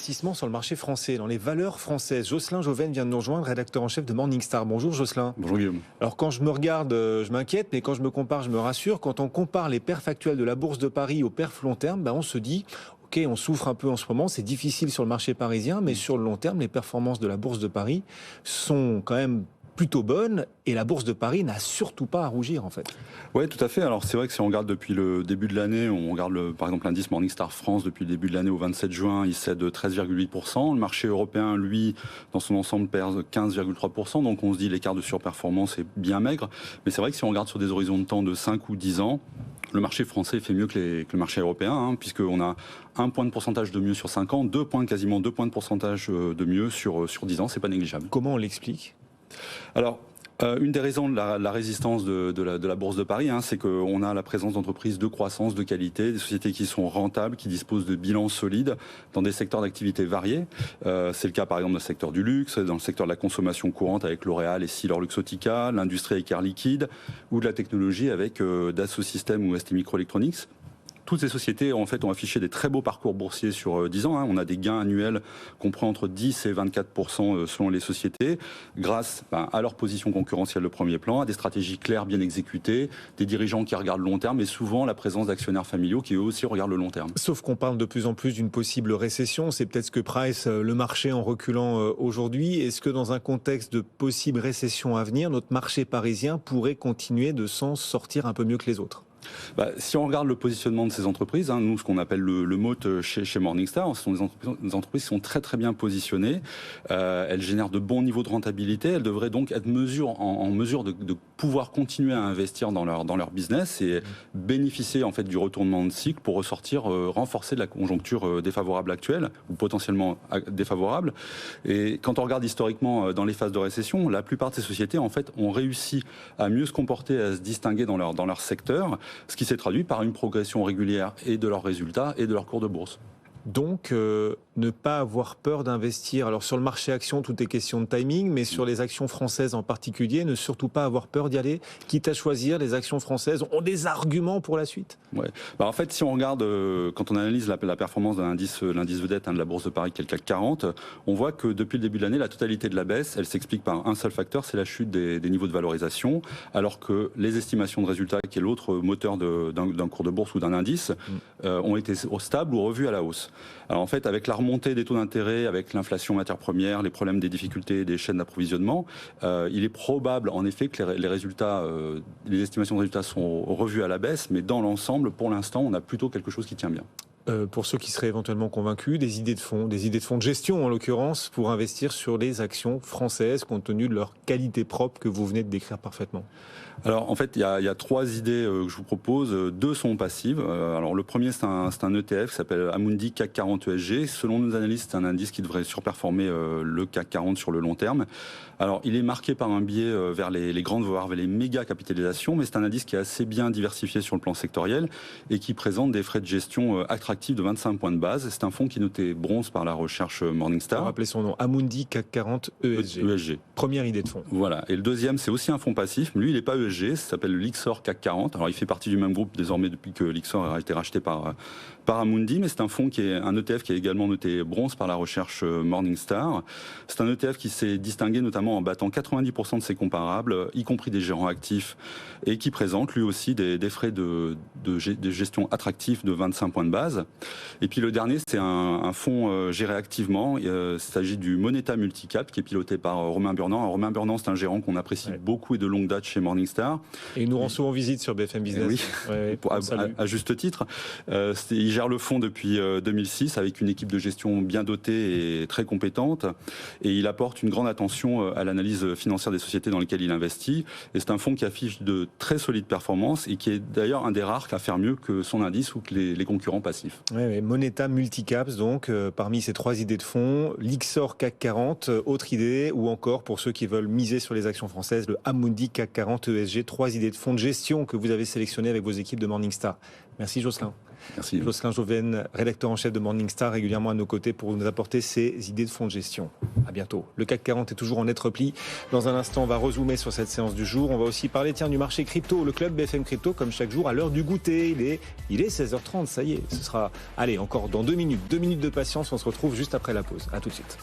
Investissement sur le marché français, dans les valeurs françaises. Jocelyn Joven vient de nous rejoindre, rédacteur en chef de Morningstar. Bonjour Jocelyn. Bonjour Guillaume. Alors quand je me regarde, je m'inquiète, mais quand je me compare, je me rassure. Quand on compare les perfs actuels de la Bourse de Paris aux perfs long terme, on se dit, ok, on souffre un peu en ce moment, c'est difficile sur le marché parisien, mais sur le long terme, les performances de la Bourse de Paris sont quand même plutôt bonne et la Bourse de Paris n'a surtout pas à rougir en fait. Oui, tout à fait. Alors c'est vrai que si on regarde depuis le début de l'année, on regarde par exemple l'indice Morningstar France depuis le début de l'année au 27 juin, il cède de 13,8%. Le marché européen, lui, dans son ensemble, perd 15,3%. Donc on se dit l'écart de surperformance est bien maigre. Mais c'est vrai que si on regarde sur des horizons de temps de 5 ou 10 ans, le marché français fait mieux que le marché européen, puisqu'on a 1 point de pourcentage de mieux sur 5 ans, quasiment 2 points de pourcentage de mieux sur 10 ans. C'est pas négligeable. Comment on l'explique ? Alors, une des raisons de la résistance de la Bourse de Paris, c'est qu'on a la présence d'entreprises de croissance, de qualité, des sociétés qui sont rentables, qui disposent de bilans solides dans des secteurs d'activité variés. C'est le cas par exemple dans le secteur du luxe, dans le secteur de la consommation courante avec L'Oréal et Essilor-Luxottica, l'industrie avec Air Liquide, ou de la technologie avec Dassault Systèmes ou ST Microelectronics. Toutes ces sociétés en fait ont affiché des très beaux parcours boursiers sur 10 ans. On a des gains annuels compris entre 10 et 24% selon les sociétés, grâce à leur position concurrentielle de premier plan, à des stratégies claires, bien exécutées, des dirigeants qui regardent le long terme et souvent la présence d'actionnaires familiaux qui eux aussi regardent le long terme. Sauf qu'on parle de plus en plus d'une possible récession. C'est peut-être ce que price le marché en reculant aujourd'hui. Est-ce que dans un contexte de possible récession à venir, notre marché parisien pourrait continuer de s'en sortir un peu mieux que les autres ? Si on regarde le positionnement de ces entreprises, nous, ce qu'on appelle le moat chez Morningstar, ce sont des entreprises qui sont très très bien positionnées. Elles génèrent de bons niveaux de rentabilité. Elles devraient donc être en mesure de pouvoir continuer à investir dans leur business et bénéficier en fait du retournement de cycle pour ressortir renforcer de la conjoncture défavorable actuelle ou potentiellement défavorable. Et quand on regarde historiquement dans les phases de récession, la plupart de ces sociétés en fait ont réussi à mieux se comporter, à se distinguer dans leur secteur, ce qui s'est traduit par une progression régulière et de leurs résultats et de leur cours de bourse. Donc, ne pas avoir peur d'investir. Alors, sur le marché action, tout est question de timing, mais sur les actions françaises en particulier, ne surtout pas avoir peur d'y aller, quitte à choisir, les actions françaises ont des arguments pour la suite. Ouais. En fait, si on regarde, quand on analyse la performance de l'indice vedette de la Bourse de Paris, qui est le CAC 40, on voit que depuis le début de l'année, la totalité de la baisse, elle s'explique par un seul facteur, c'est la chute des niveaux de valorisation, alors que les estimations de résultats, qui est l'autre moteur d'un cours de bourse ou d'un indice, ont été stables ou revues à la hausse. Alors en fait, avec la remontée des taux d'intérêt, avec l'inflation matières premières, les problèmes des difficultés des chaînes d'approvisionnement, il est probable en effet que les résultats, les estimations de résultats sont revues à la baisse, mais dans l'ensemble, pour l'instant, on a plutôt quelque chose qui tient bien. Pour ceux qui seraient éventuellement convaincus, des idées de fonds de gestion en l'occurrence, pour investir sur les actions françaises compte tenu de leur qualité propre que vous venez de décrire parfaitement. Alors en fait, il y a 3 idées que je vous propose. 2 sont passives. Alors le premier, c'est un ETF qui s'appelle Amundi CAC 40 ESG. Selon nos analystes, c'est un indice qui devrait surperformer le CAC 40 sur le long terme. Alors il est marqué par un biais vers les grandes, voire vers les méga capitalisations, mais c'est un indice qui est assez bien diversifié sur le plan sectoriel et qui présente des frais de gestion attractifs de 25 points de base. C'est un fonds qui est noté bronze par la recherche Morningstar. Rappelez son nom, Amundi CAC 40 ESG. Première idée de fonds. Voilà. Et le deuxième, c'est aussi un fonds passif, mais lui, il n'est pas ESG, ça s'appelle le Lyxor CAC 40. Alors il fait partie du même groupe désormais depuis que Lyxor a été racheté par Amundi, mais c'est un fonds qui est un ETF qui est également noté bronze par la recherche Morningstar. C'est un ETF qui s'est distingué notamment en battant 90% de ses comparables, y compris des gérants actifs, et qui présente lui aussi des frais de gestion attractifs de 25 points de base. Et puis le dernier, c'est un fonds géré activement. Il s'agit du Moneta Multicap qui est piloté par Romain Burnand. Alors, Romain Burnand, c'est un gérant qu'on apprécie beaucoup et de longue date chez Morningstar. Et il nous rend souvent visite sur BFM Business. Oui, à juste titre. Il gère le fonds depuis 2006 avec une équipe de gestion bien dotée et très compétente. Et il apporte une grande attention à l'analyse financière des sociétés dans lesquelles il investit. Et c'est un fonds qui affiche de très solides performances et qui est d'ailleurs un des rares à faire mieux que son indice ou que les concurrents passifs. Oui, Moneta Multicaps, donc, parmi ces 3 idées de fonds, Lyxor CAC 40, autre idée, ou encore, pour ceux qui veulent miser sur les actions françaises, le Amundi CAC 40 ESG, 3 idées de fonds de gestion que vous avez sélectionnées avec vos équipes de Morningstar. Merci Jocelyn. Merci. Jocelyn Jauven, rédacteur en chef de Morningstar, régulièrement à nos côtés pour nous apporter ses idées de fonds de gestion. À bientôt. Le CAC 40 est toujours en net repli. Dans un instant, on va rezoomer sur cette séance du jour. On va aussi parler du marché crypto. Le club BFM Crypto, comme chaque jour, à l'heure du goûter. Il est 16h30, ça y est. Ce sera, allez, encore dans 2 minutes. 2 minutes de patience. On se retrouve juste après la pause. À tout de suite.